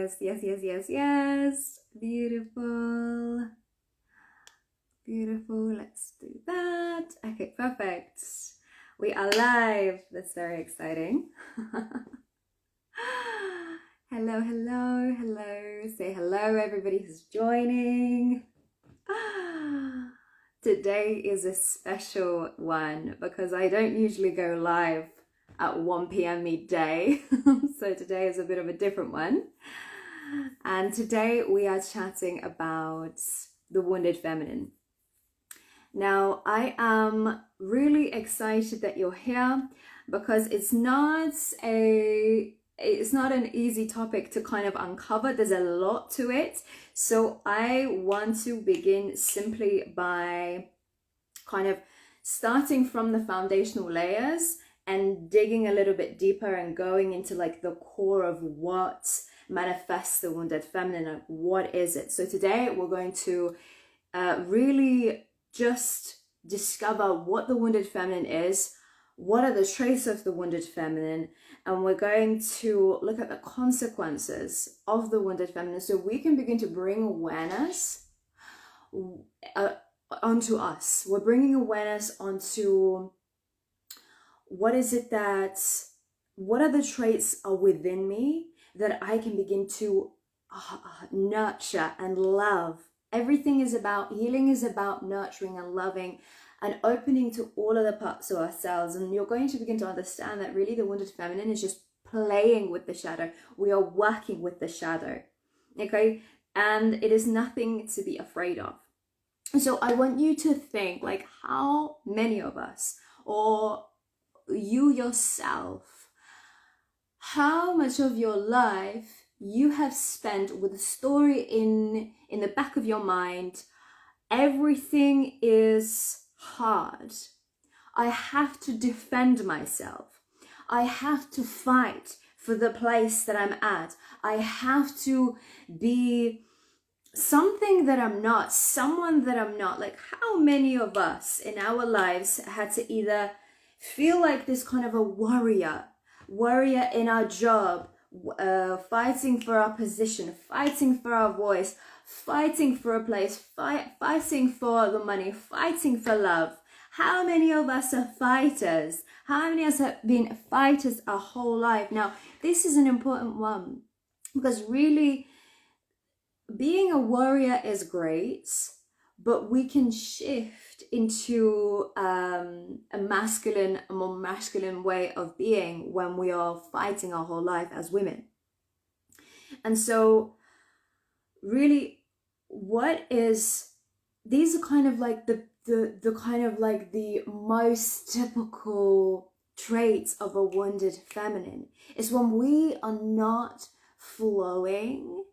yes, yes, yes, yes, yes. Beautiful. Beautiful. Let's do that. Okay, perfect. We are live. That's very exciting. Hello, hello, hello. Say hello, everybody who's joining. Today is a special one because I don't usually go live at 1 p.m. midday. So today is a bit of a different one. And today we are chatting about the wounded feminine. Now, I am really excited that you're here because it's not an easy topic to kind of uncover. There's a lot to it. So I want to begin simply by kind of starting from the foundational layers and digging a little bit deeper and going into like the core of what manifests the wounded feminine and what is it. So today we're going to really just discover what the wounded feminine is, what are the traits of the wounded feminine, and we're going to look at the consequences of the wounded feminine so we can begin to bring awareness onto us. We're bringing awareness onto what are the traits are within me that I can begin to nurture and love. Everything is about, healing is about nurturing and loving and opening to all of the parts of ourselves. And you're going to begin to understand that really the wounded feminine is just playing with the shadow. We are working with the shadow, okay? And it is nothing to be afraid of. So I want you to think like how many of us, or you yourself, how much of your life you have spent with a story in the back of your mind. Everything is hard. I have to defend myself. I have to fight for the place that I'm at. I have to be something that I'm not, someone that I'm not. Like how many of us in our lives had to either feel like this kind of a warrior in our job, fighting for our position, fighting for our voice, fighting for a place, fighting for the money, fighting for love. How many of us are fighters? How many of us have been fighters our whole life? Now, this is an important one because really being a warrior is great, but we can shift into a more masculine way of being when we are fighting our whole life as women. And so really these are kind of like the kind of like the most typical traits of a wounded feminine is when we are not flowing,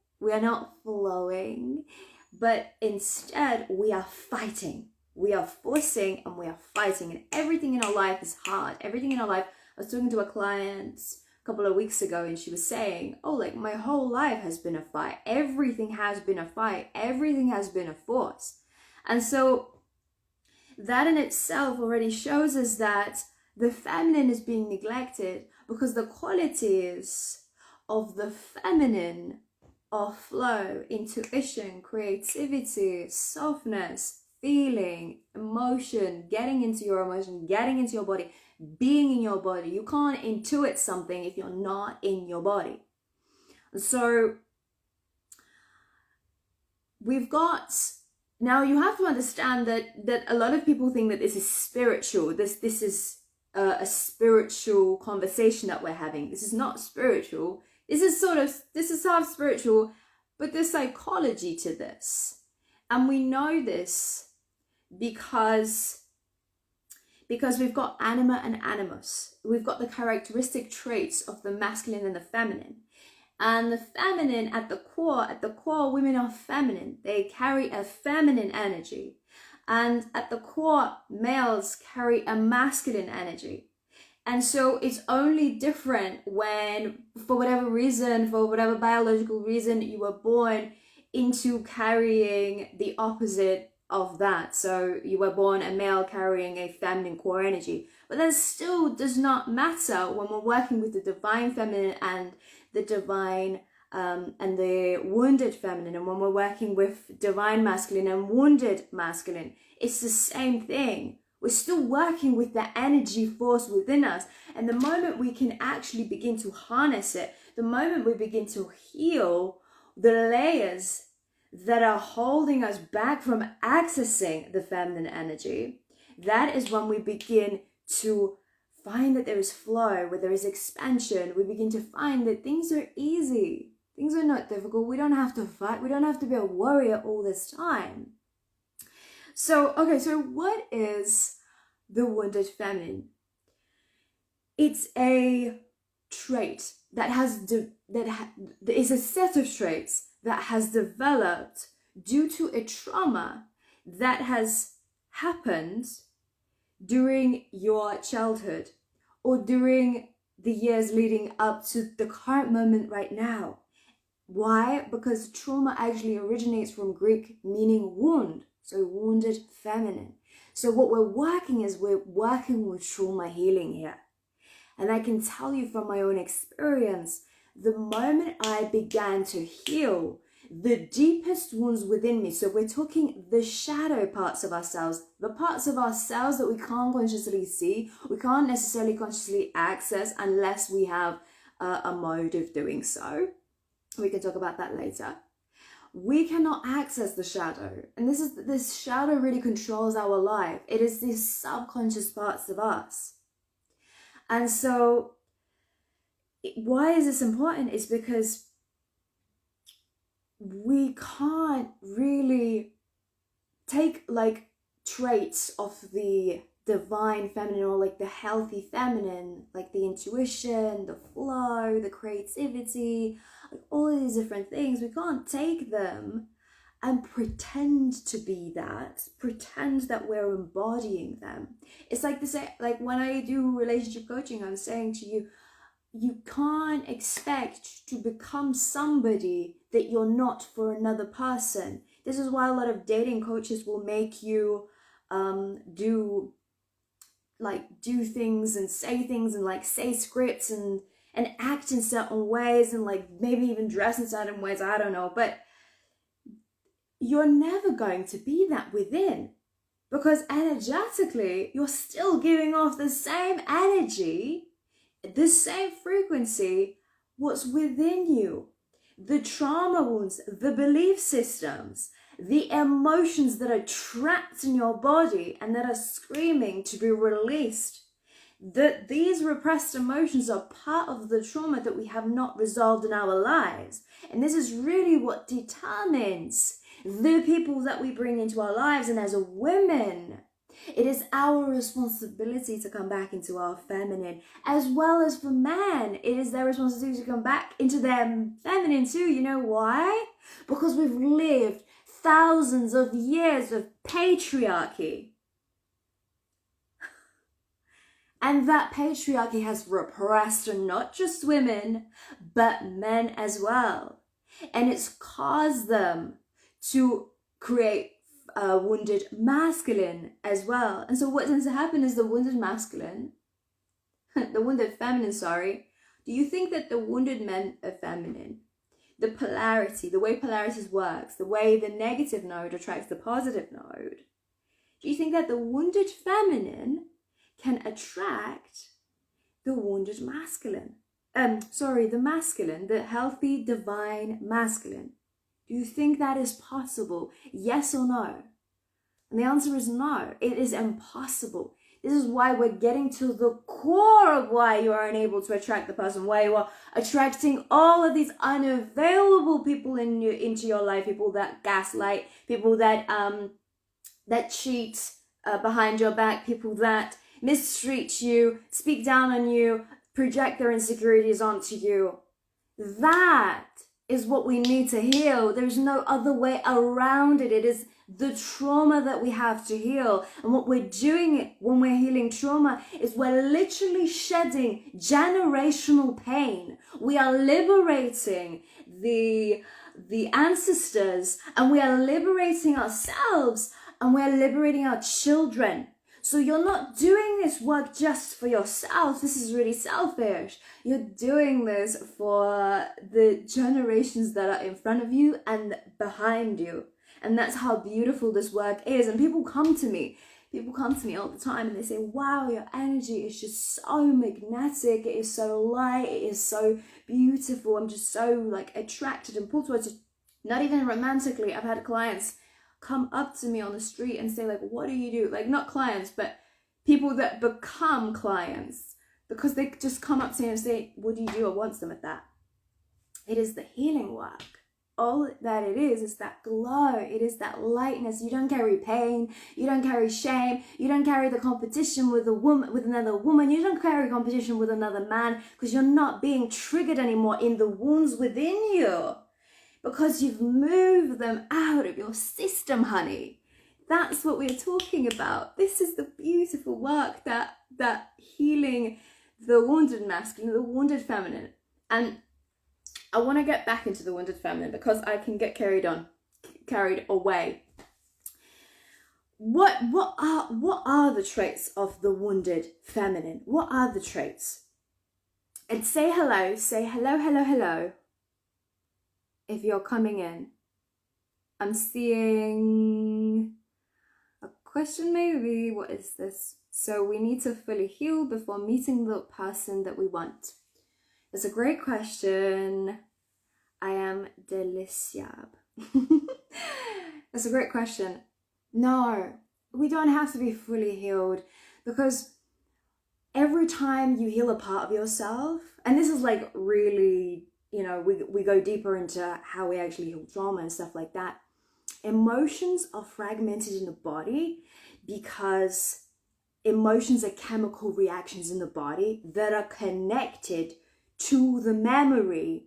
but instead we are fighting. We are forcing and we are fighting, and everything in our life is hard. Everything in our life. I was talking to a client a couple of weeks ago and she was saying, oh, like my whole life has been a fight. Everything has been a fight. Everything has been a force. And so that in itself already shows us that the feminine is being neglected because the qualities of the feminine are flow, intuition, creativity, softness, feeling, emotion, getting into your emotion, getting into your body, being in your body. You can't intuit something if you're not in your body. So now you have to understand that a lot of people think that this is spiritual. This is a spiritual conversation that we're having. This is not spiritual. This is half spiritual, but there's psychology to this. And we know this because we've got anima and animus. We've got the characteristic traits of the masculine and the feminine. And the feminine at the core, women are feminine. They carry a feminine energy. And at the core, males carry a masculine energy. And so it's only different when, for whatever reason, for whatever biological reason, you were born into carrying the opposite of that. So you were born a male carrying a feminine core energy. But that still does not matter when we're working with the divine feminine and the divine and the wounded feminine, and when we're working with divine masculine and wounded masculine, it's the same thing. We're still working with the energy force within us. And the moment we can actually begin to harness it, the moment we begin to heal the layers that are holding us back from accessing the feminine energy, that is when we begin to find that there is flow, where there is expansion. We begin to find that things are easy. Things are not difficult. We don't have to fight. We don't have to be a warrior all this time. So, okay, so what is the wounded feminine? It's a trait that is a set of traits that has developed due to a trauma that has happened during your childhood or during the years leading up to the current moment right now. Why? Because trauma actually originates from Greek meaning wound, so wounded feminine. So what we're working with trauma healing here. And I can tell you from my own experience, the moment I began to heal the deepest wounds within me, so we're talking the shadow parts of ourselves, the parts of ourselves that we can't consciously see, we can't necessarily consciously access unless we have a mode of doing so. We can talk about that later. We cannot access the shadow, and this shadow really controls our life. It is these subconscious parts of us. And so why is this important? Is because we can't really take like traits of the divine feminine or like the healthy feminine, like the intuition, the flow, the creativity, like all of these different things. We can't take them and pretend to be that, pretend that we're embodying them. It's like like when I do relationship coaching, I'm saying to you, you can't expect to become somebody that you're not for another person. This is why a lot of dating coaches will make you do things and like say scripts and act in certain ways and like maybe even dress in certain ways. I don't know, but you're never going to be that within, because energetically you're still giving off the same energy, the same frequency, what's within you. The trauma wounds, the belief systems, the emotions that are trapped in your body and that are screaming to be released. That these repressed emotions are part of the trauma that we have not resolved in our lives. And this is really what determines the people that we bring into our lives. And as a woman, it is our responsibility to come back into our feminine, as well as for men. It is their responsibility to come back into their feminine too. You know why? Because we've lived thousands of years of patriarchy. And that patriarchy has repressed not just women, but men as well. And it's caused them to create wounded masculine as well. And so what tends to happen is the wounded masculine, the wounded feminine, do you think that the wounded men are feminine? The polarity, the way polarities works, the way the negative node attracts the positive node. Do you think that the wounded feminine can attract the wounded masculine? The masculine, the healthy, divine masculine. Do you think that is possible? Yes or no? And the answer is no. It is impossible. This is why we're getting to the core of why you are unable to attract the person, why you are attracting all of these unavailable people into your life, people that gaslight, people that cheat behind your back, people that mistreat you, speak down on you, project their insecurities onto you. That is what we need to heal. There's no other way around it. It is the trauma that we have to heal. And what we're doing when we're healing trauma is we're literally shedding generational pain. We are liberating the ancestors, and we are liberating ourselves, and we are liberating our children. So you're not doing this work just for yourself. This is really selfish. You're doing this for the generations that are in front of you and behind you. And that's how beautiful this work is. And people come to me all the time and they say, wow, your energy is just so magnetic. It is so light. It is so beautiful. I'm just so like attracted and pulled towards it. Not even romantically. I've had clients come up to me on the street and say, like, what do you do? Like, not clients, but people that become clients, because they just come up to me and say, what do you do? I want some of that. It is the healing work. All that it is that glow. It is that lightness. You don't carry pain. You don't carry shame. You don't carry the competition with a woman, with another woman. You don't carry competition with another man, because you're not being triggered anymore in the wounds within you, because you've moved them out of your system, honey. That's what we're talking about. This is the beautiful work that healing the wounded masculine, the wounded feminine. And I want to get back into the wounded feminine because I can get carried away. What are the traits of the wounded feminine? What are the traits? And say hello, hello. If you're coming in, I'm seeing a question maybe. What is this? So we need to fully heal before meeting the person that we want. It's a great question. I am Deliciab. That's a great question. No, we don't have to be fully healed, because every time you heal a part of yourself, and this is like really, you know, we go deeper into how we actually heal trauma and stuff like that. Emotions are fragmented in the body because emotions are chemical reactions in the body that are connected to the memory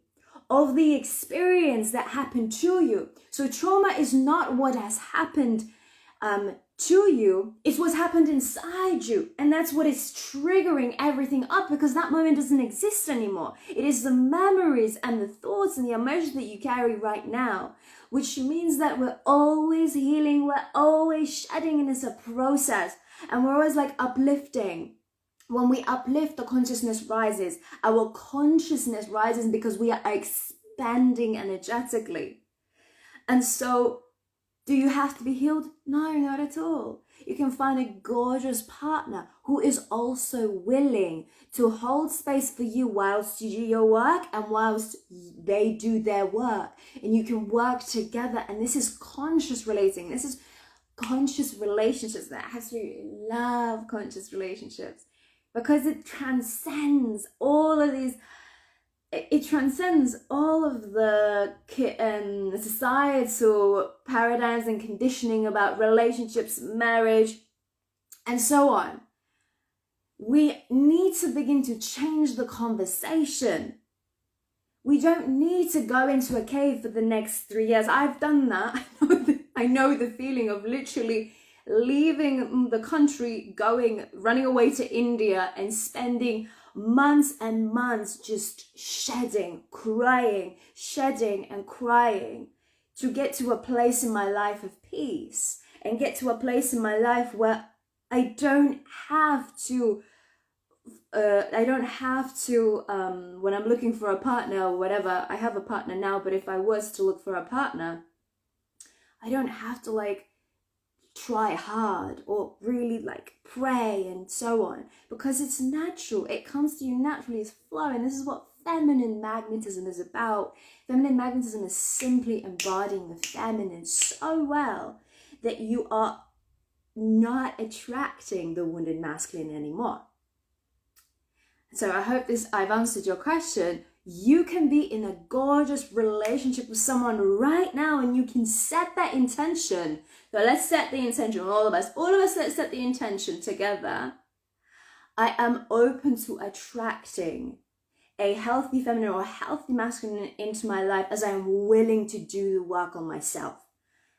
of the experience that happened to you. So trauma is not what has happened to you, it's what's happened inside you. And that's what is triggering everything up, because that moment doesn't exist anymore. It is the memories and the thoughts and the emotions that you carry right now, which means that we're always healing, we're always shedding, and it's a process. And we're always like uplifting. When we uplift, the consciousness rises. Our consciousness rises because we are expanding energetically. And so, do you have to be healed? No, not at all. You can find a gorgeous partner who is also willing to hold space for you whilst you do your work and whilst they do their work. And you can work together. And this is conscious relating. This is conscious relationships. That has to love conscious relationships, because it transcends all of these. It transcends all of the societal paradigms and conditioning about relationships, marriage, and so on. We need to begin to change the conversation. We don't need to go into a cave for the next 3 years. I've done that. I know the feeling of literally leaving the country, running away to India and spending months and months just shedding, crying, shedding and crying to get to a place in my life of peace and get to a place in my life where I don't have to, when I'm looking for a partner or whatever. I have a partner now, but if I was to look for a partner, I don't have to like try hard or really like pray and so on, because it's natural. It comes to you naturally, it's flowing. This is what feminine magnetism is about. Feminine magnetism is simply embodying the feminine so well that you are not attracting the wounded masculine anymore. So I hope I've answered your question. You can be in a gorgeous relationship with someone right now, and you can set that intention. So let's set the intention, all of us, let's set the intention together. I am open to attracting a healthy feminine or a healthy masculine into my life as I am willing to do the work on myself.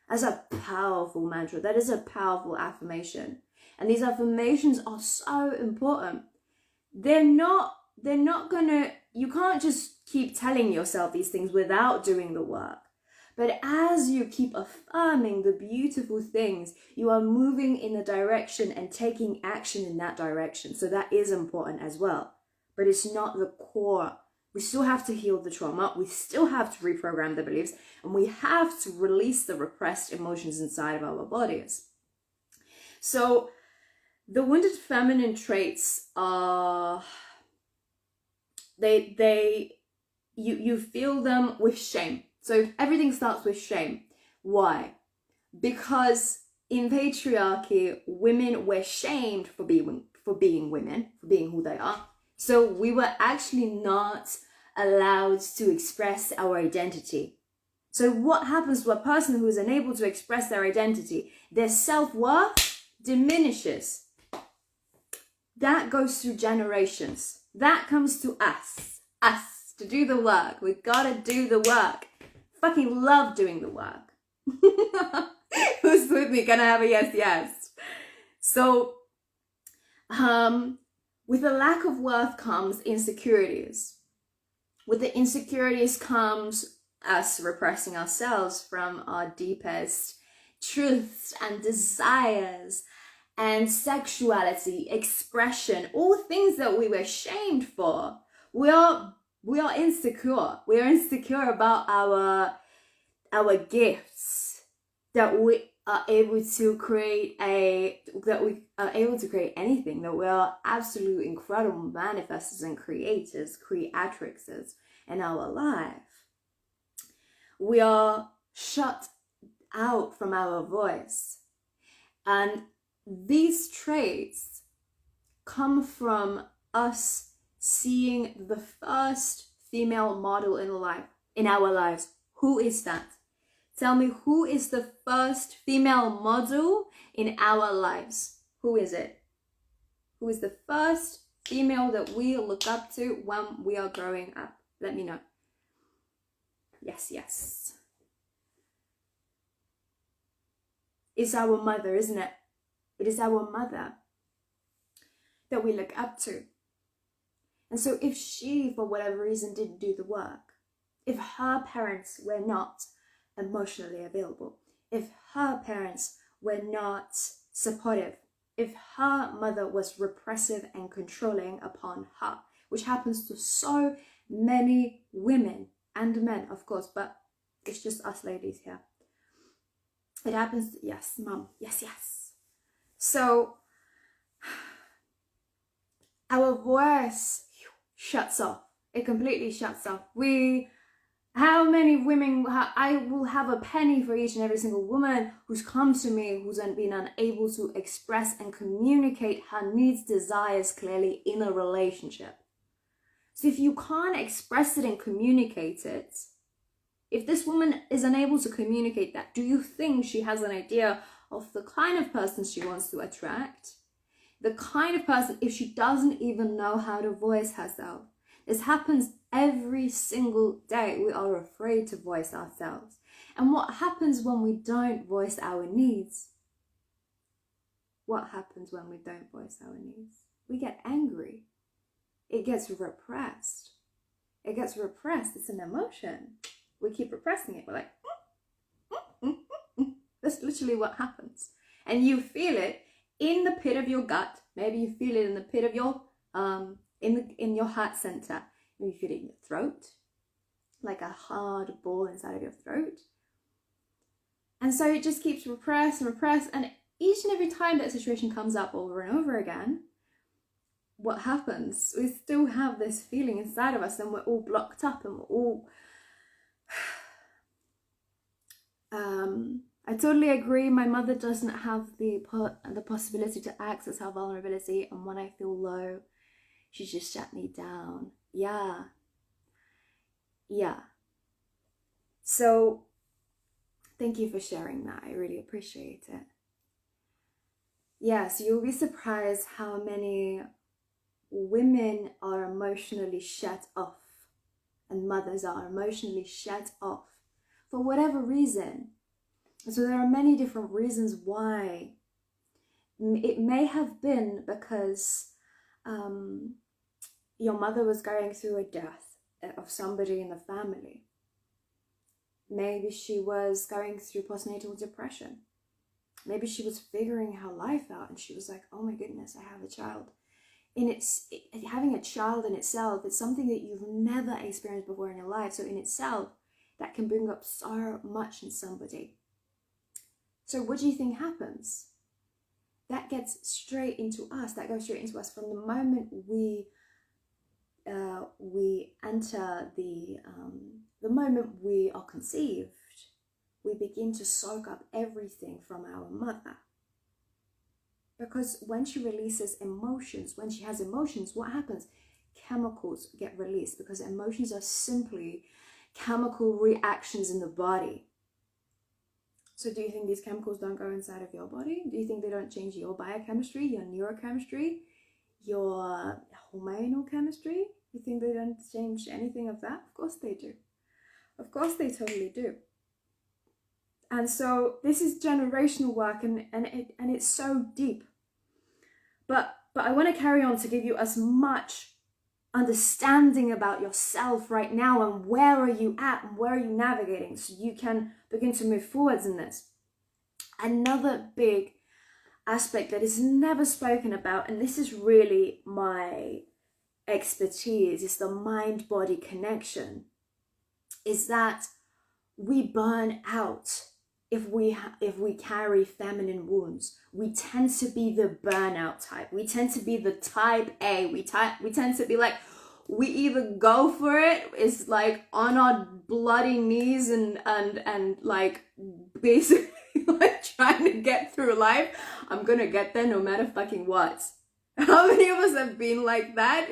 That's a powerful mantra. That is a powerful affirmation. And these affirmations are so important. They're not gonna, you can't just keep telling yourself these things without doing the work. But as you keep affirming the beautiful things, you are moving in a direction and taking action in that direction. So that is important as well. But it's not the core. We still have to heal the trauma. We still have to reprogram the beliefs. And we have to release the repressed emotions inside of our bodies. So the wounded feminine traits are, you feel them with shame. So everything starts with shame. Why? Because in patriarchy, women were shamed for being women, for being who they are. So we were actually not allowed to express our identity. So what happens to a person who is unable to express their identity? Their self-worth diminishes. That goes through generations. That comes to us to do the work. We gotta do the work. Fucking love doing the work. Who's with me? Can I have a yes? So, with a lack of worth comes insecurities. With the insecurities comes us repressing ourselves from our deepest truths and desires and sexuality, expression, all things that we were shamed for. We are insecure. We are insecure about our gifts, that we are able to create anything, that we are absolute incredible manifestors and creators, creatrixes in our life. We are shut out from our voice. And these traits come from us seeing the first female model in our lives. Who is that? Tell me, who is the first female model in our lives? Who is it? Who is the first female that we look up to when we are growing up? Let me know. Yes. It's our mother, isn't it? It is our mother that we look up to. And so if she, for whatever reason, didn't do the work, if her parents were not emotionally available, if her parents were not supportive, if her mother was repressive and controlling upon her, which happens to so many women and men, of course, but it's just us ladies here. It happens, yes, mom, yes. So our voice shuts off. It completely shuts off. How many women, I will have a penny for each and every single woman who's come to me, who's been unable to express and communicate her needs, desires clearly in a relationship. So if you can't express it and communicate it, if this woman is unable to communicate that, do you think she has an idea of the kind of person she wants to attract? The kind of person, if she doesn't even know how to voice herself? This happens every single day. We are afraid to voice ourselves. And what happens when we don't voice our needs? What happens when we don't voice our needs? We get angry. It gets repressed. It's an emotion. We keep repressing it. We're like, That's literally what happens. And you feel it in the pit of your gut. Maybe you feel it in the pit of your in your heart center. Maybe you feel it in your throat, like a hard ball inside of your throat. And so it just keeps repressed. And each and every time that situation comes up over and over again, what happens? We still have this feeling inside of us, and we're all blocked up, and we're all I totally agree. My mother doesn't have the possibility to access her vulnerability, and when I feel low, she just shut me down. Yeah. So thank you for sharing that. I really appreciate it. So you'll be surprised how many women are emotionally shut off, and mothers are emotionally shut off for whatever reason. So there are many different reasons why. It may have been because your mother was going through a death of somebody in the family. Maybe she was going through postnatal depression. Maybe she was figuring her life out and she was like, oh my goodness, I have a child. Having a child in itself, it's something that you've never experienced before in your life. So in itself, that can bring up so much in somebody. So what do you think happens? That gets straight into us. That goes straight into us from the moment we enter the moment we are conceived. We begin to soak up everything from our mother. Because when she releases emotions, when she has emotions, what happens? Chemicals get released, because emotions are simply chemical reactions in the body. So do you think these chemicals don't go inside of your body? Do you think they don't change your biochemistry, your neurochemistry, your hormonal chemistry? You think they don't change anything of that? Of course they do. Of course they totally do. And so this is generational work, and it's so deep. But I want to carry on to give you as much understanding about yourself right now, and where are you at and where are you navigating, so you can begin to move forwards in this. Another big aspect that is never spoken about, and this is really my expertise, is the mind-body connection, is that we burn out if we carry feminine wounds. We tend to be the burnout type. We tend to be the type A. We tend to be like, we either go for it, it's like on our bloody knees and like basically like trying to get through life. I'm gonna get there no matter fucking what. How many of us have been like that?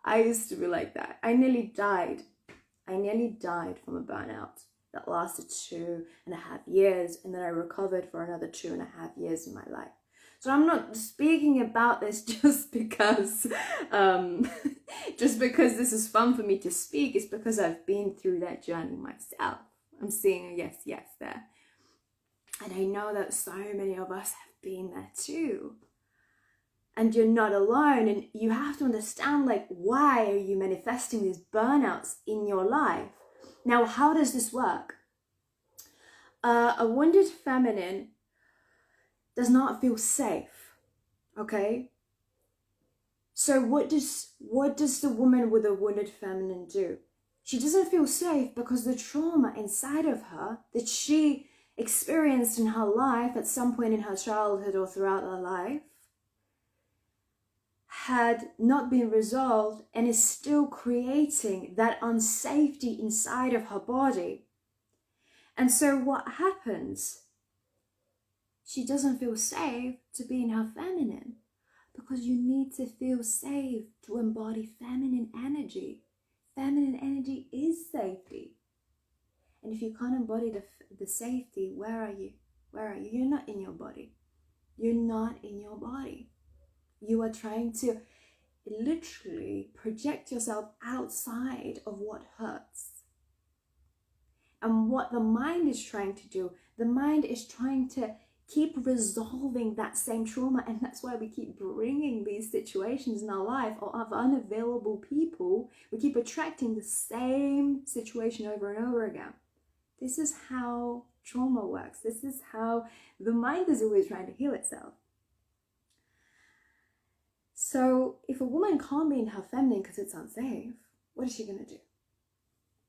I used to be like that. I nearly died from a burnout that lasted 2.5 years, and then I recovered for another 2.5 years in my life. So I'm not speaking about this just because this is fun for me to speak. It's because I've been through that journey myself. I'm seeing a yes there. And I know that so many of us have been there too. And you're not alone, and you have to understand, like, why are you manifesting these burnouts in your life? Now, how does this work? A wounded feminine does not feel safe, okay? So what does the woman with a wounded feminine do? She doesn't feel safe because the trauma inside of her that she experienced in her life at some point in her childhood or throughout her life had not been resolved, and is still creating that unsafety inside of her body. And so what happens? She doesn't feel safe to be in her feminine, because you need to feel safe to embody feminine energy. Feminine energy is safety. And if you can't embody the safety, where are you? Where are you? You're not in your body. You're not in your body. You are trying to literally project yourself outside of what hurts. And what the mind is trying to do, the mind is trying to keep resolving that same trauma. And that's why we keep bringing these situations in our life, or of unavailable people. We keep attracting the same situation over and over again. This is how trauma works. This is how the mind is always trying to heal itself. So if a woman can't be in her feminine because it's unsafe, what is she going to do?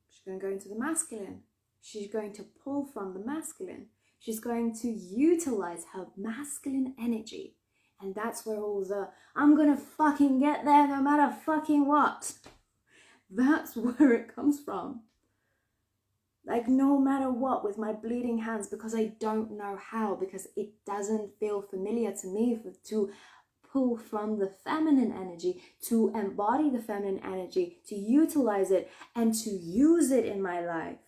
She's going to go into the masculine. She's going to pull from the masculine. She's going to utilize her masculine energy. And that's where all the, I'm going to fucking get there no matter fucking what. That's where it comes from. Like, no matter what, with my bleeding hands, because I don't know how, because it doesn't feel familiar to me to pull from the feminine energy, to embody the feminine energy, to utilize it, and to use it in my life.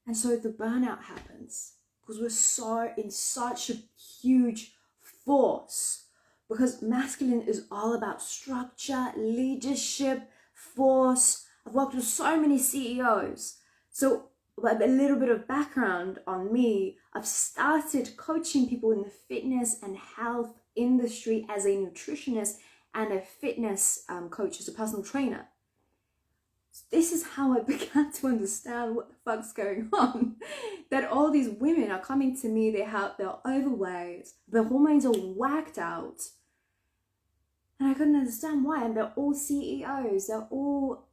And so the burnout happens because we're in such a huge force, because masculine is all about structure, leadership, force. I've worked with so many CEOs. So a little bit of background on me. I've started coaching people in the fitness and health industry as a nutritionist and a fitness coach, as a personal trainer. This is how I began to understand what the fuck's going on. That all these women are coming to me, they're overweight, their hormones are whacked out. And I couldn't understand why. And they're all CEOs, they're all,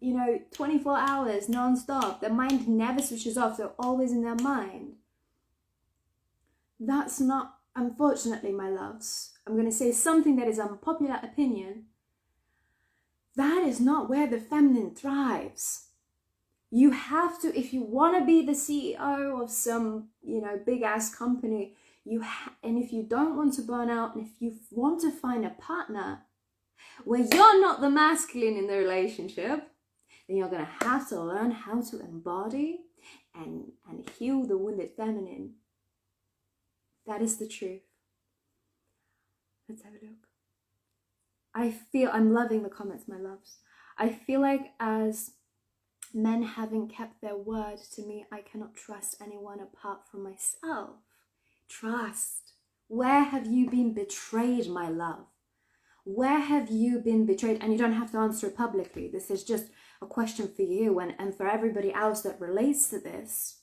24 hours non-stop. Their mind never switches off, they're always in their mind. That's not, unfortunately, my loves, I'm going to say something that is unpopular opinion. That is not where the feminine thrives. You have to, if you want to be the CEO of some, big ass company, and if you don't want to burn out, and if you want to find a partner where you're not the masculine in the relationship, then you're going to have to learn how to embody and heal the wounded feminine. That is the truth. Let's have a look. I'm loving the comments, my loves. I feel like as men haven't kept their word to me, I cannot trust anyone apart from myself. Trust. Where have you been betrayed, my love? Where have you been betrayed? And you don't have to answer it publicly. This is just a question for you and for everybody else that relates to this.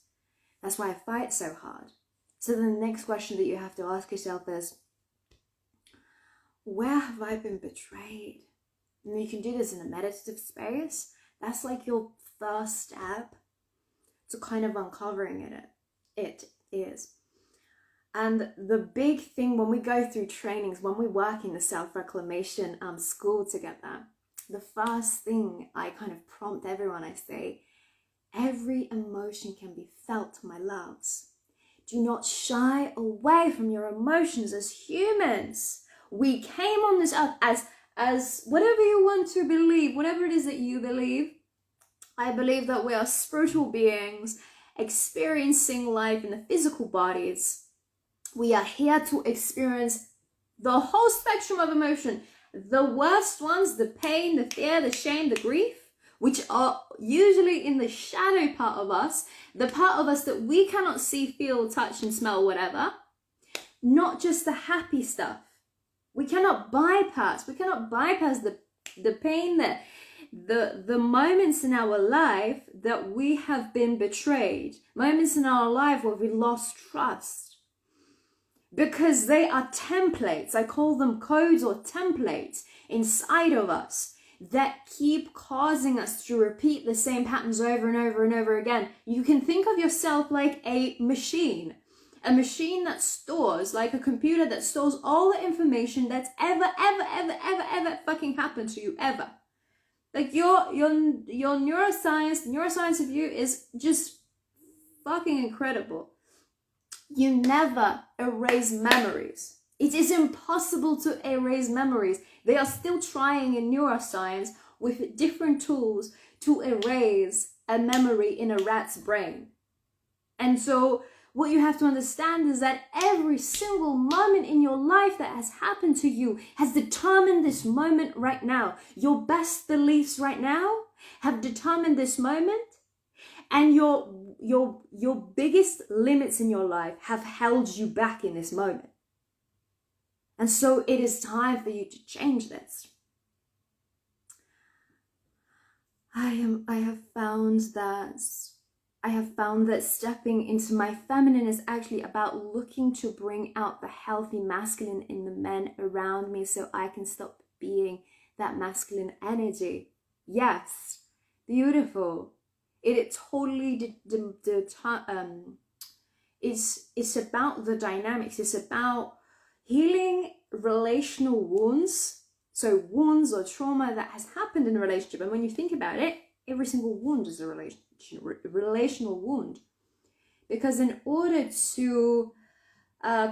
That's why I fight so hard. So then the next question that you have to ask yourself is, where have I been betrayed? And you can do this in a meditative space. That's like your first step to kind of uncovering it. It is. And the big thing when we go through trainings, when we work in the self-reclamation school together, the first thing I kind of prompt everyone, I say, every emotion can be felt, my loves. Do not shy away from your emotions as humans. We came on this earth as whatever you want to believe, whatever it is that you believe. I believe that we are spiritual beings experiencing life in the physical bodies. We are here to experience the whole spectrum of emotion. The worst ones, the pain, the fear, the shame, the grief, which are usually in the shadow part of us, the part of us that we cannot see, feel, touch, and smell, whatever. Not just the happy stuff. We cannot bypass the pain, that the moments in our life that we have been betrayed, moments in our life where we lost trust, because they are templates. I call them codes or templates inside of us that keep causing us to repeat the same patterns over and over and over again. You can think of yourself like a machine that stores, like a computer that stores all the information that's ever fucking happened to you, ever. Like your neuroscience of you is just fucking incredible. You never erase memories. It is impossible to erase memories. They are still trying in neuroscience with different tools to erase a memory in a rat's brain. And so what you have to understand is that every single moment in your life that has happened to you has determined this moment right now. Your best beliefs right now have determined this moment, and your biggest limits in your life have held you back in this moment. And so it is time for you to change this. I have found that stepping into my feminine is actually about looking to bring out the healthy masculine in the men around me so I can stop being that masculine energy. Yes, beautiful. It totally it's about the dynamics. It's about healing relational wounds. So wounds or trauma that has happened in a relationship. And when you think about it, every single wound is a relational wound. Because in order to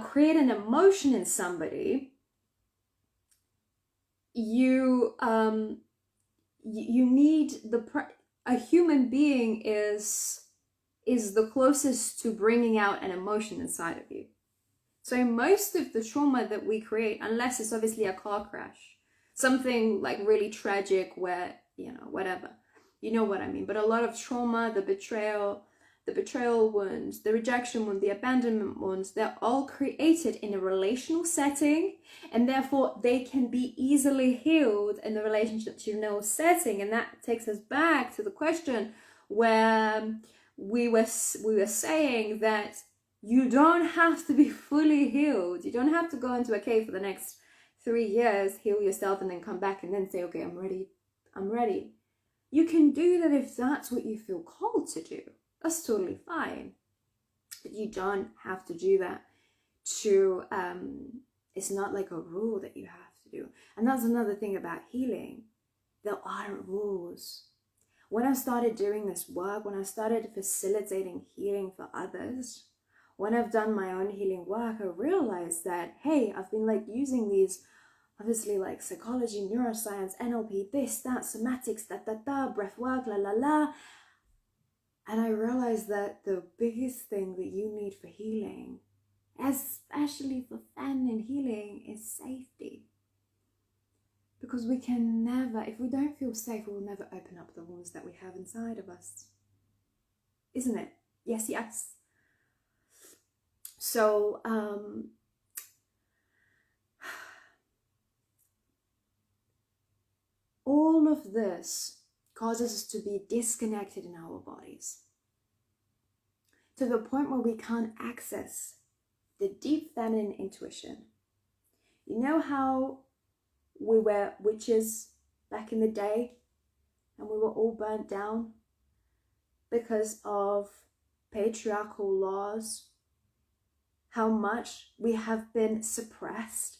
create an emotion in somebody, you need a human being is the closest to bringing out an emotion inside of you. So most of the trauma that we create, unless it's obviously a car crash, something like really tragic where, whatever, you know what I mean. But a lot of trauma, the betrayal, the betrayal wounds, the rejection wound, the abandonment wounds, they're all created in a relational setting, and therefore they can be easily healed in the relationship setting. And that takes us back to the question where we were saying that you don't have to be fully healed. You don't have to go into a cave for the next 3 years, heal yourself, and then come back and then say, okay, I'm ready. You can do that if that's what you feel called to do. That's totally fine. But you don't have to do that it's not like a rule that you have to do. And that's another thing about healing. There aren't rules. When I started doing this work, when I started facilitating healing for others, when I've done my own healing work, I realized that, hey, I've been like using these, obviously like psychology, neuroscience, NLP, this, that, somatics, breath work, la la la. And I realized that the biggest thing that you need for healing, especially for feminine healing, is safety. Because we can never, if we don't feel safe, we'll never open up the wounds that we have inside of us. Isn't it? Yes, yes. So, all of this causes us to be disconnected in our bodies to the point where we can't access the deep feminine intuition. You know how we were witches back in the day and we were all burnt down because of patriarchal laws? How much we have been suppressed?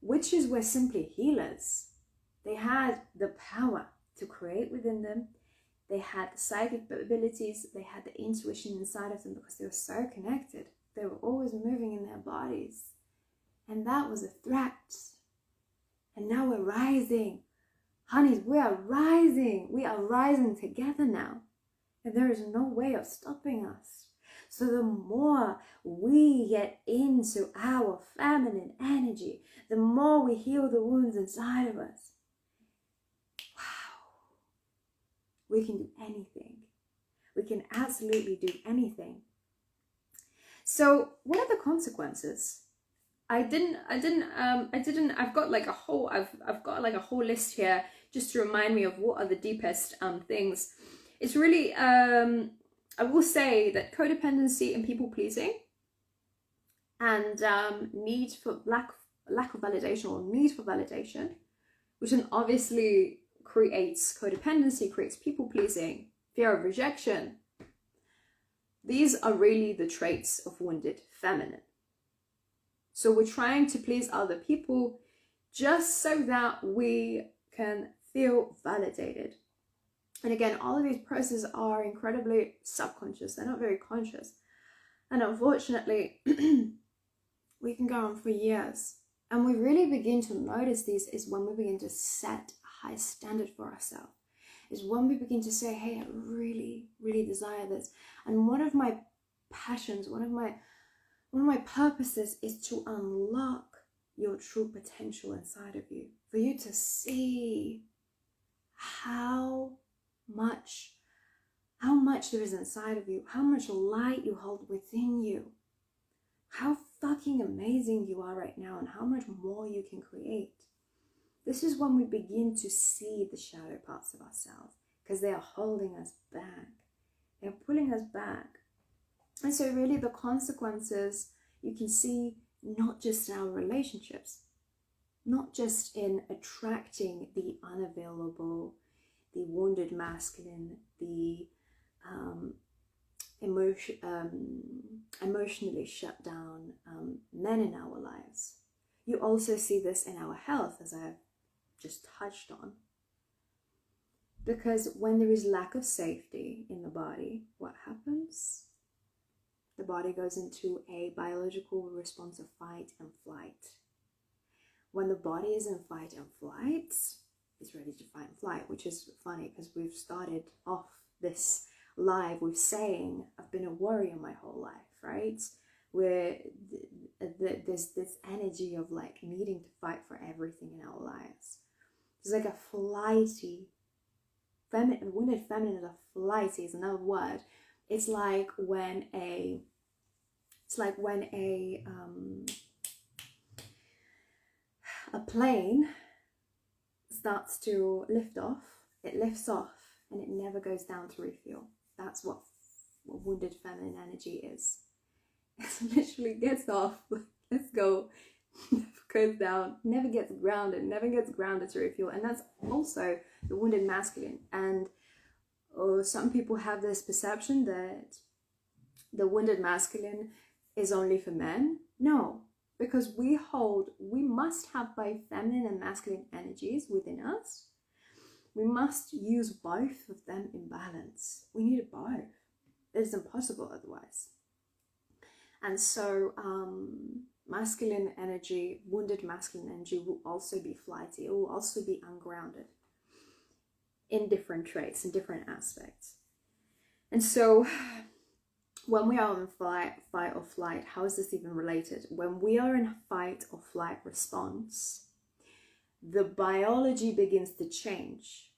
Witches were simply healers. They had the power to create within them. They had the psychic abilities. They had the intuition inside of them because they were so connected. They were always moving in their bodies. And that was a threat. And now we're rising. Honeys, we are rising. We are rising together now. And there is no way of stopping us. So the more we get into our feminine energy, the more we heal the wounds inside of us. Wow. We can do anything. We can absolutely do anything. So what are the consequences? I've got like a whole list here just to remind me of what are the deepest things. It's really, I will say that codependency and people pleasing and need for lack of validation or need for validation, which then obviously creates codependency, creates people pleasing, fear of rejection. These are really the traits of wounded feminine. So we're trying to please other people just so that we can feel validated. And again, all of these processes are incredibly subconscious. They're not very conscious. And unfortunately, we can go on for years. And we really begin to notice these is when we begin to set a high standard for ourselves. Is when we begin to say, hey, I really, really desire this. And one of my passions, one of my purposes is to unlock your true potential inside of you. For you to see how much there is inside of you, how much light you hold within you, how fucking amazing you are right now, and how much more you can create. This is when we begin to see the shadow parts of ourselves, because they are holding us back. They're pulling us back. And so really the consequences you can see not just in our relationships, not just in attracting the unavailable, the wounded masculine, the emotionally shut down men in our lives. You also see this in our health, as I've just touched on. Because when there is lack of safety in the body, what happens? The body goes into a biological response of fight and flight. When the body is in fight and flight, it's ready to fight and flight, which is funny because we've started off this live with saying, I've been a warrior my whole life, right? Where there's this energy of like needing to fight for everything in our lives. It's like a flighty, wounded feminine is a flighty, is another word. it's like when a a plane starts to lift off. It lifts off and it never goes down to refuel. That's what wounded feminine energy is. It literally gets off, let's go, never goes down, never gets grounded to refuel. And that's also the wounded masculine. And some people have this perception that the wounded masculine is only for men. No, because we must have both feminine and masculine energies within us. We must use both of them in balance. We need both. It's impossible otherwise. And so masculine energy, wounded masculine energy will also be flighty. It will also be ungrounded in different traits, in different aspects. And so when we are in fight or flight, how is this even related? When we are in a fight or flight response, the biology begins to change.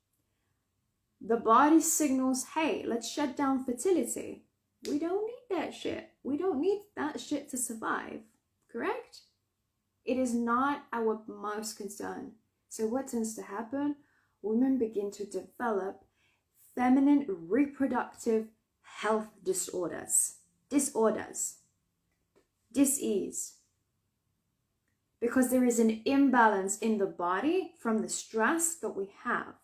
The body signals, hey, let's shut down fertility. We don't need that shit. We don't need that shit to survive, correct? It is not our most concern. So what tends to happen? Women begin to develop feminine reproductive health disorders, dis-ease, because there is an imbalance in the body from the stress that we have.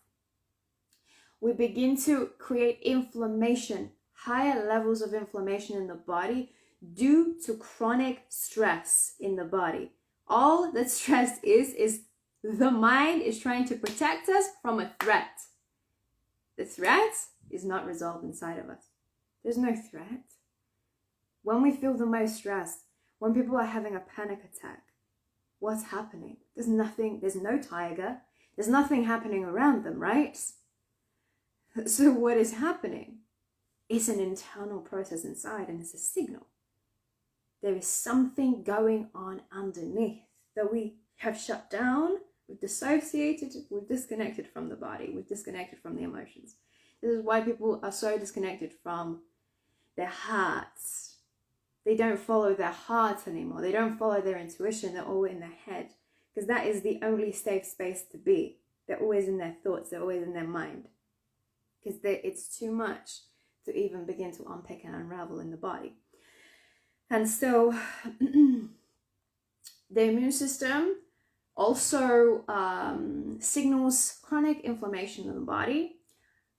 We begin to create inflammation, higher levels of inflammation in the body due to chronic stress in the body. All that stress is the mind is trying to protect us from a threat. The threat is not resolved inside of us. There's no threat. When we feel the most stressed, when people are having a panic attack, what's happening? There's no tiger, there's nothing happening around them, right? So what is happening? It's an internal process inside, and it's a signal. There is something going on underneath that we have shut down, we've dissociated, we've disconnected from the body, we've disconnected from the emotions. This is why people are so disconnected from their hearts. They don't follow their hearts anymore. They don't follow their intuition. They're all in their head, because that is the only safe space to be. They're always in their thoughts. They're always in their mind, because it's too much to even begin to unpick and unravel in the body. And so the immune system also signals chronic inflammation in the body.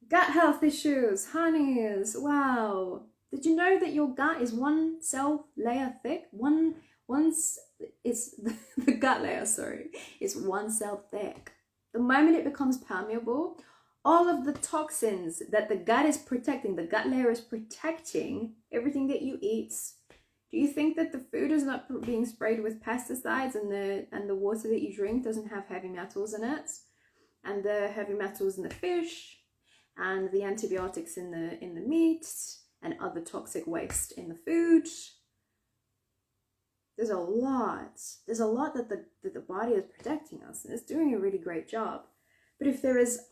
Gut health issues, honeys, wow. Did you know that your gut is one cell layer thick? It's the gut layer, is one cell thick. The moment it becomes permeable, all of the toxins that the gut is protecting, the gut layer is protecting everything that you eat. Do you think that the food is not being sprayed with pesticides, and the water that you drink doesn't have heavy metals in it? And the heavy metals in the fish, and the antibiotics in the meat, and other toxic waste in the food. There's a lot that the body is protecting us, and it's doing a really great job. But if there is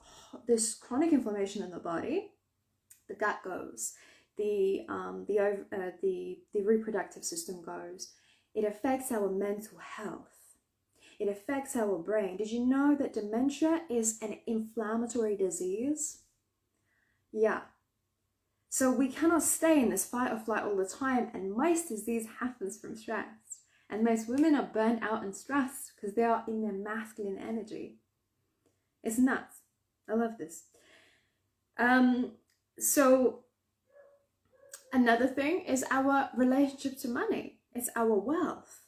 this chronic inflammation in the body, the gut goes, the reproductive system goes. It affects our mental health. It affects our brain. Did you know that dementia is an inflammatory disease? Yeah. So we cannot stay in this fight or flight all the time, and most disease happens from stress. And most women are burnt out and stressed because they are in their masculine energy. It's nuts. I love this. So another thing is our relationship to money. It's our wealth.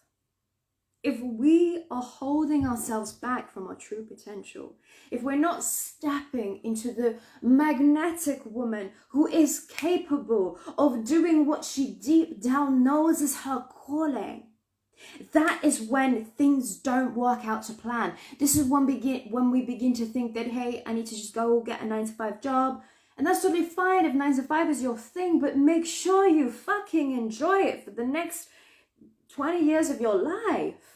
If we are holding ourselves back from our true potential, if we're not stepping into the magnetic woman who is capable of doing what she deep down knows is her calling, that is when things don't work out to plan. This is when we begin to think that, hey, I need to just go get a 9-to-5 job. And that's totally fine if 9-to-5 is your thing, but make sure you fucking enjoy it for the next 20 years of your life.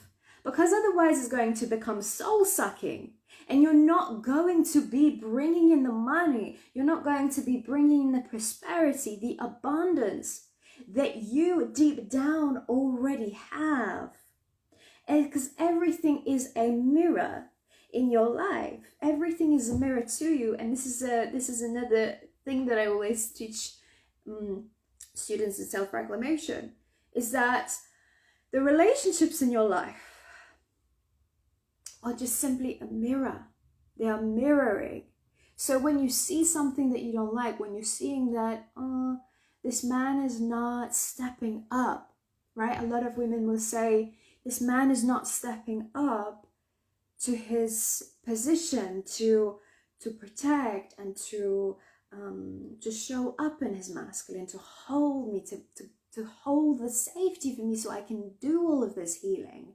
Because otherwise it's going to become soul sucking. And you're not going to be bringing in the money. You're not going to be bringing in the prosperity, the abundance that you deep down already have. And because everything is a mirror in your life. Everything is a mirror to you. And this is another thing that I always teach students in self-reclamation, is that the relationships in your life are just simply a mirror. They are mirroring. So when you see something that you don't like, when you're seeing that, oh, this man is not stepping up, right? A lot of women will say, this man is not stepping up to his position to protect and to show up in his masculine, to hold me, to hold the safety for me so I can do all of this healing.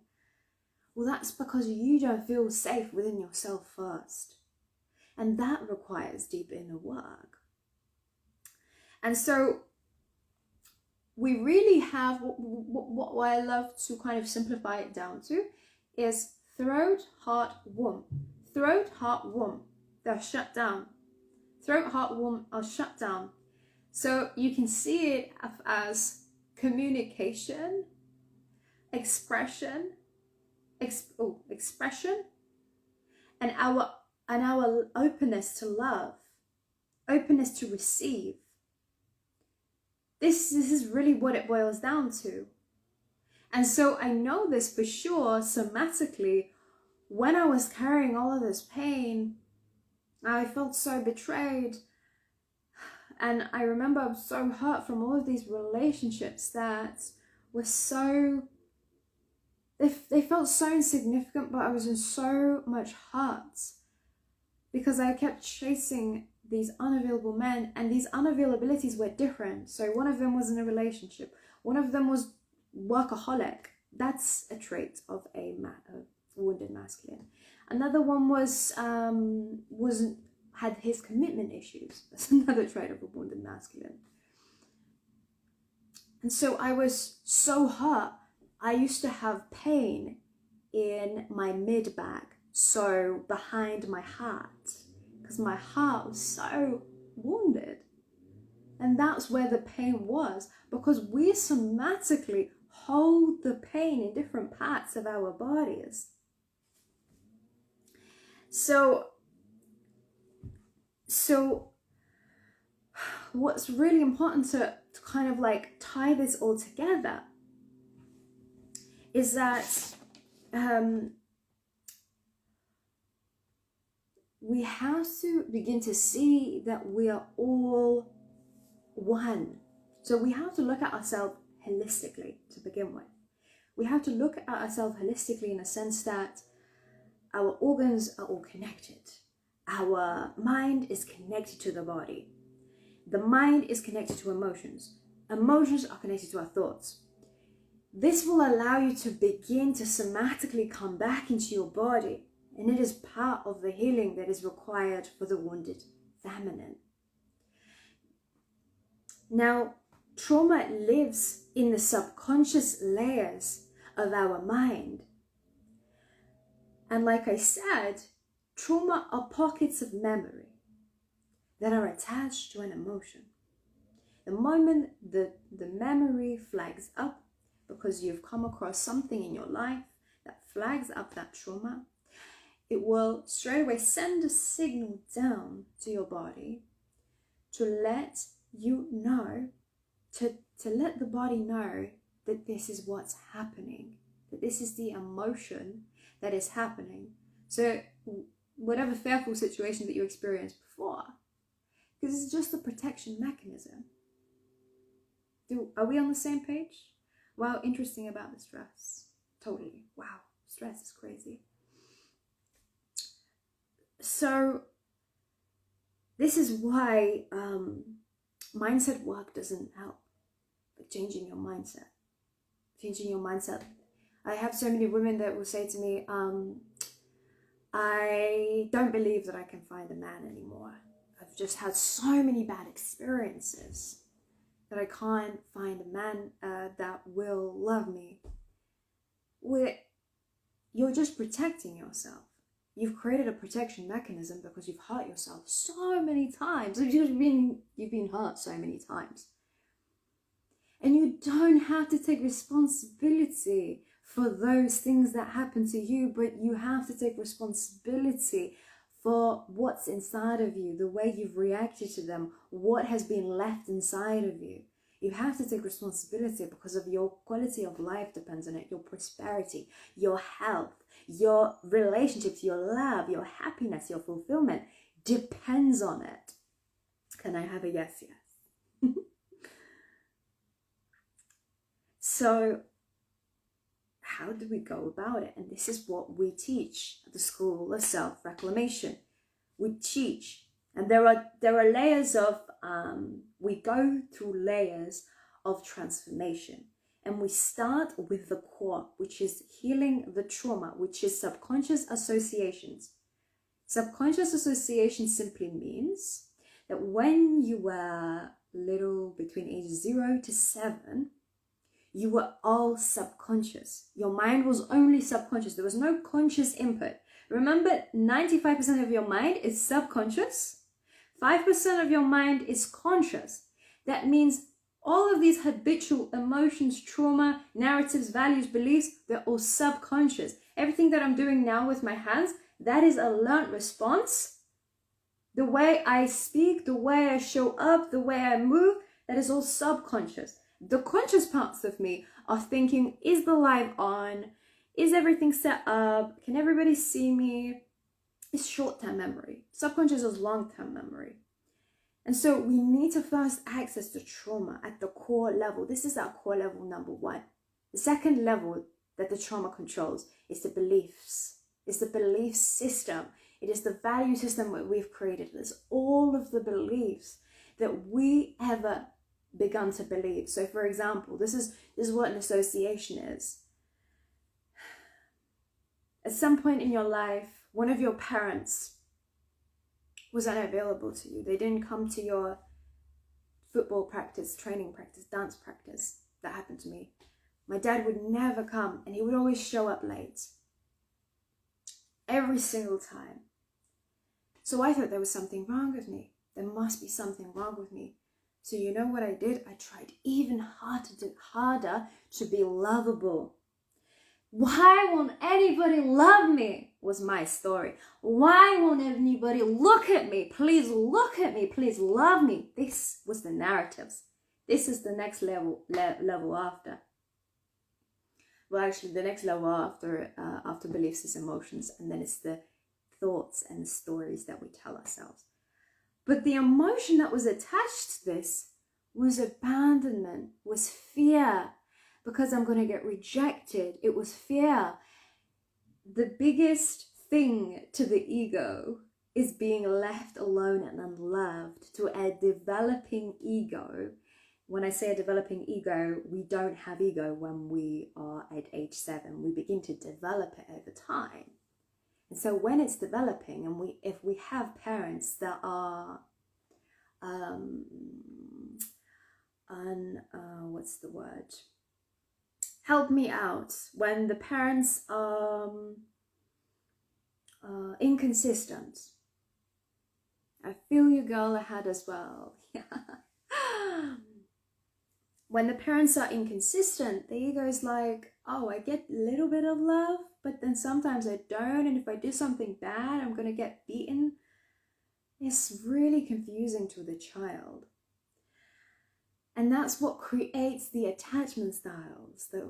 Well, that's because you don't feel safe within yourself first. And that requires deep inner work. And so we really have, what I love to kind of simplify it down to is throat, heart, womb. Throat, heart, womb. They're shut down. Throat, heart, womb are shut down. So you can see it as communication, expression, expression, and our openness to love, openness to receive. This is really what it boils down to. And so I know this for sure somatically. When I was carrying all of this pain, I felt so betrayed. And I remember I was so hurt from all of these relationships that were so, they felt so insignificant, but I was in so much hurt because I kept chasing these unavailable men, and these unavailabilities were different. So one of them was in a relationship. One of them was workaholic. That's a trait of a wounded masculine. Another one had his commitment issues. That's another trait of a wounded masculine. And so I was so hurt. I used to have pain in my mid back, so behind my heart, because my heart was so wounded. And that's where the pain was, because we somatically hold the pain in different parts of our bodies. So what's really important to kind of like tie this all together is that we have to begin to see that we are all one. So we have to look at ourselves holistically to begin with. We have to look at ourselves holistically in a sense that our organs are all connected. Our mind is connected to the body. The mind is connected to emotions. Emotions are connected to our thoughts. This will allow you to begin to somatically come back into your body, and it is part of the healing that is required for the wounded feminine. Now, trauma lives in the subconscious layers of our mind. And like I said, trauma are pockets of memory that are attached to an emotion. The moment the memory flags up because you've come across something in your life that flags up that trauma, it will straight away send a signal down to your body to let you know, to let the body know that this is what's happening, that this is the emotion that is happening. So whatever fearful situation that you experienced before, because it's just a protection mechanism. Are we on the same page? Wow, interesting about the stress. Totally. Wow, stress is crazy. So this is why mindset work doesn't help, but changing your mindset. I have so many women that will say to me, I don't believe that I can find a man anymore. I've just had so many bad experiences that I can't find a man that will love me. You're just protecting yourself. You've created a protection mechanism because you've hurt yourself so many times. You've been hurt so many times. And you don't have to take responsibility for those things that happen to you, but you have to take responsibility for what's inside of you, the way you've reacted to them, what has been left inside of you. You have to take responsibility because of your quality of life depends on it, your prosperity, your health, your relationships, your love, your happiness, your fulfillment depends on it. Can I have a yes, yes? So how do we go about it? And this is what we teach at the School of Self-Reclamation. We teach, and there are layers of, we go through layers of transformation. And we start with the core, which is healing the trauma, which is subconscious associations. Subconscious association simply means that when you were little, between ages 0 to 7, you were all subconscious. Your mind was only subconscious. There was no conscious input. Remember, 95% of your mind is subconscious. 5% of your mind is conscious. That means all of these habitual emotions, trauma, narratives, values, beliefs, they're all subconscious. Everything that I'm doing now with my hands, that is a learned response. The way I speak, the way I show up, the way I move, that is all subconscious. The conscious parts of me are thinking, is the live on? Is everything set up? Can everybody see me? It's short-term memory. Subconscious is long-term memory. And so we need to first access the trauma at the core level. This is our core level number 1. The second level that the trauma controls is the beliefs. It's the belief system. It is the value system that we've created. It's all of the beliefs that we ever begun to believe. So for example, this is what an association is. At some point in your life, one of your parents was unavailable to you. They didn't come to your football practice, training practice, dance practice. That happened to me. My dad would never come, and he would always show up late. Every single time. So I thought there was something wrong with me. There must be something wrong with me. So you know what I did? I tried even harder to be lovable. Why won't anybody love me? Was my story. Why won't anybody look at me? Please look at me. Please love me. This was the narratives. This is the next level after. Well, actually, the next level after beliefs is emotions, and then it's the thoughts and stories that we tell ourselves. But the emotion that was attached to this was abandonment, was fear, because I'm going to get rejected. It was fear. The biggest thing to the ego is being left alone and unloved. To a developing ego, when I say a developing ego, we don't have ego when we are at age 7. We begin to develop it over time. And so when it's developing, and if we have parents that are what's the word? Help me out. When the parents are inconsistent. I feel you, girl, ahead as well. When the parents are inconsistent, the ego is like, oh, I get a little bit of love, but then sometimes I don't, and if I do something bad, I'm going to get beaten. It's really confusing to the child. And that's what creates the attachment styles that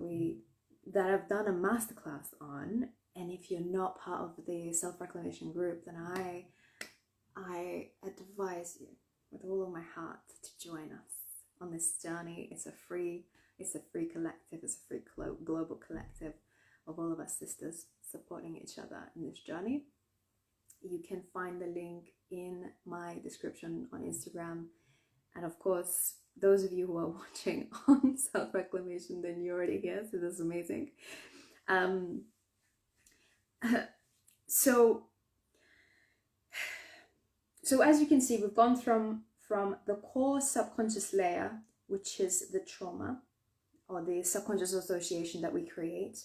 I've done a masterclass on. And if you're not part of the self-reclamation group, then I advise you with all of my heart to join us on this journey. It's a free collective. It's a free global collective of all of us sisters supporting each other in this journey. You can find the link in my description on Instagram. And of course, those of you who are watching on self-reclamation, then you're already here, so that's amazing. So as you can see, we've gone from the core subconscious layer, which is the trauma or the subconscious association that we create.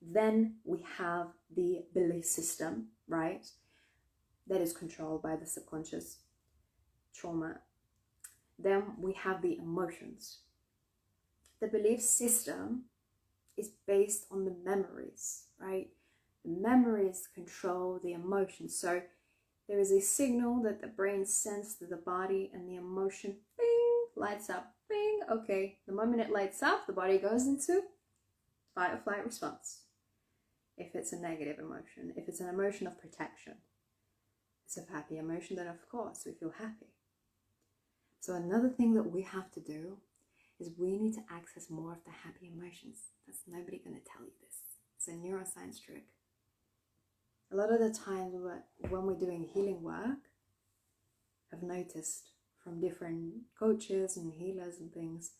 Then we have the belief system, right? That is controlled by the subconscious trauma. Then we have the emotions. The belief system is based on the memories, right? The memories control the emotions. So there is a signal that the brain sends to the body, and the emotion, bing, lights up, bing. Okay, the moment it lights up, the body goes into fight or flight response. If it's a negative emotion, if it's an emotion of protection, it's a happy emotion, then of course we feel happy. So another thing that we have to do is we need to access more of the happy emotions. That's nobody going to tell you this. It's a neuroscience trick. A lot of the times when we're doing healing work, I've noticed from different coaches and healers and things,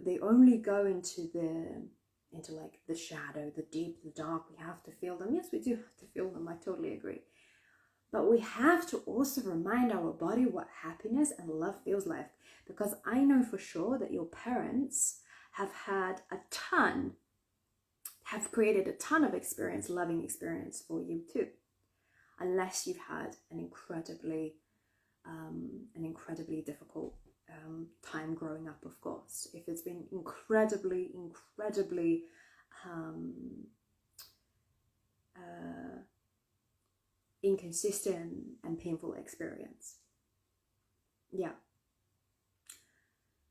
they only go into like the shadow, the deep, the dark. We have to feel them. Yes, we do have to feel them. I totally agree. But we have to also remind our body what happiness and love feels like. Because I know for sure that your parents have created a ton of experience, loving experience for you too. Unless you've had an incredibly difficult time growing up, of course. If it's been incredibly inconsistent and painful experience. Yeah.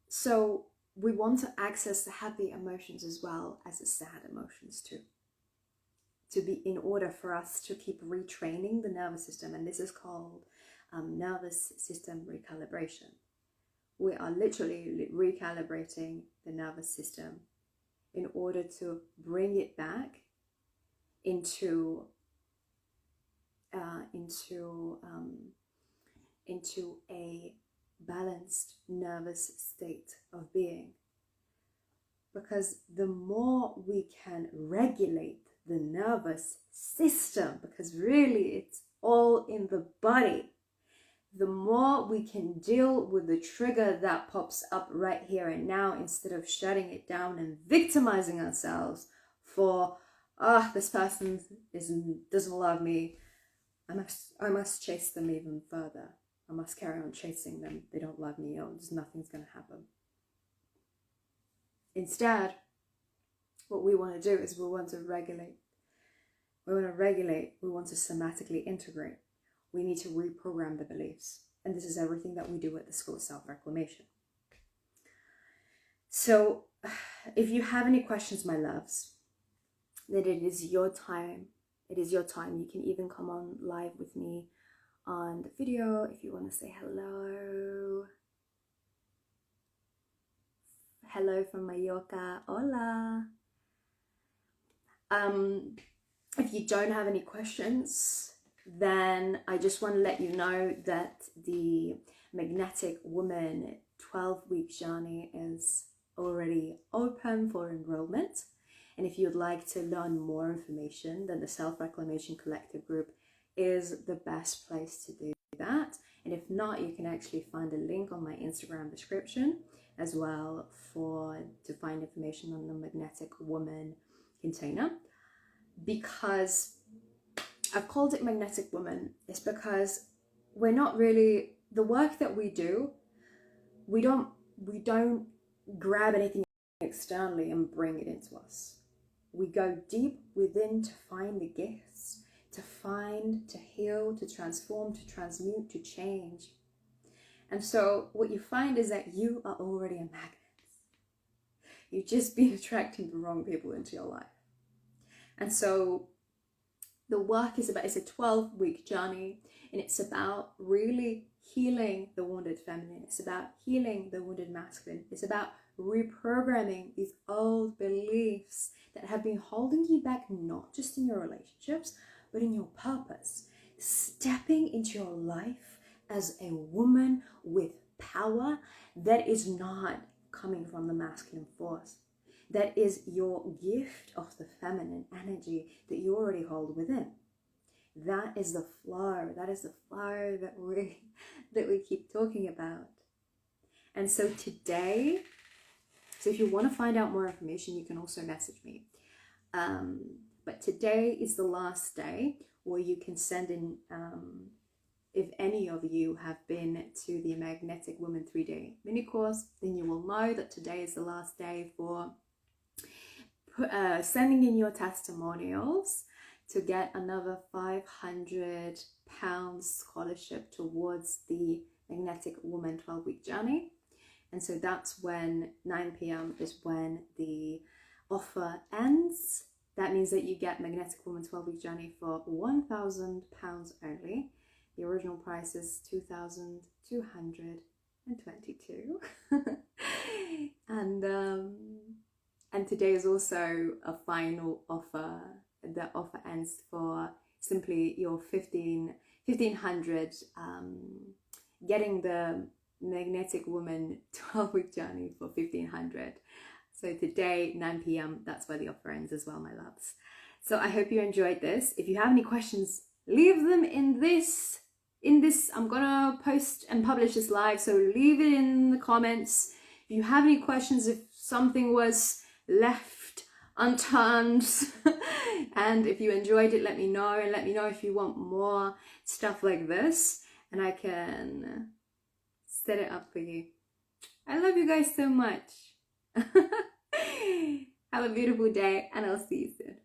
So we want to access the happy emotions as well as the sad emotions too. In order for us to keep retraining the nervous system, and this is called nervous system recalibration. We are literally recalibrating the nervous system in order to bring it back into a balanced nervous state of being. Because the more we can regulate the nervous system, because really it's all in the body, the more we can deal with the trigger that pops up right here and now, instead of shutting it down and victimizing ourselves for, this person doesn't love me, I must chase them even further. I must carry on chasing them. They don't love me. Nothing's going to happen. Instead, what we want to do is we want to regulate. We want to somatically integrate. We need to reprogram the beliefs. And this is everything that we do at the School of Self-Reclamation. So if you have any questions, my loves, then it is your time. It is your time. You can even come on live with me on the video if you want to say hello. Hello from Mallorca. Hola. If you don't have any questions, then I just want to let you know that the Magnetic Woman 12-week journey is already open for enrollment. And if you'd like to learn more information, then the Self-Reclamation Collective group is the best place to do that. And if not, you can actually find a link on my Instagram description as well to find information on the Magnetic Woman container. Because I've called it Magnetic Woman is because we're not really, the work that we do, we don't grab anything externally and bring it into us. We go deep within to find the gifts, to heal, to transform, to transmute, to change. And so what you find is that you are already a magnet. You've just been attracting the wrong people into your life. And so the work it's a 12-week journey, and it's about really healing the wounded feminine. It's about healing the wounded masculine. It's about reprogramming these old beliefs that have been holding you back, not just in your relationships, but in your purpose. Stepping into your life as a woman with power that is not coming from the masculine force. That is your gift of the feminine energy that you already hold within. That is the flow. That is the flow that we keep talking about. And so today, if you want to find out more information, you can also message me. But today is the last day or you can send in, if any of you have been to the Magnetic Woman 3-day mini course, then you will know that today is the last day for sending in your testimonials to get another £500 scholarship towards the Magnetic Woman 12-week journey. And so that's when 9 p.m. is when the offer ends. That means that you get Magnetic Woman 12-week journey for £1,000 only. The original price is $2,222. And today is also a final offer. The offer ends for simply your 1,500, getting the Magnetic Woman 12-week journey for 1,500. So today, 9 p.m, that's where the offer ends as well, my loves. So I hope you enjoyed this. If you have any questions, leave them in this. I'm gonna post and publish this live, so leave it in the comments. If you have any questions, if something was left unturned, and if you enjoyed it, let me know, and let me know if you want more stuff like this, and I can set it up for you. I love you guys so much. Have a beautiful day, and I'll see you soon.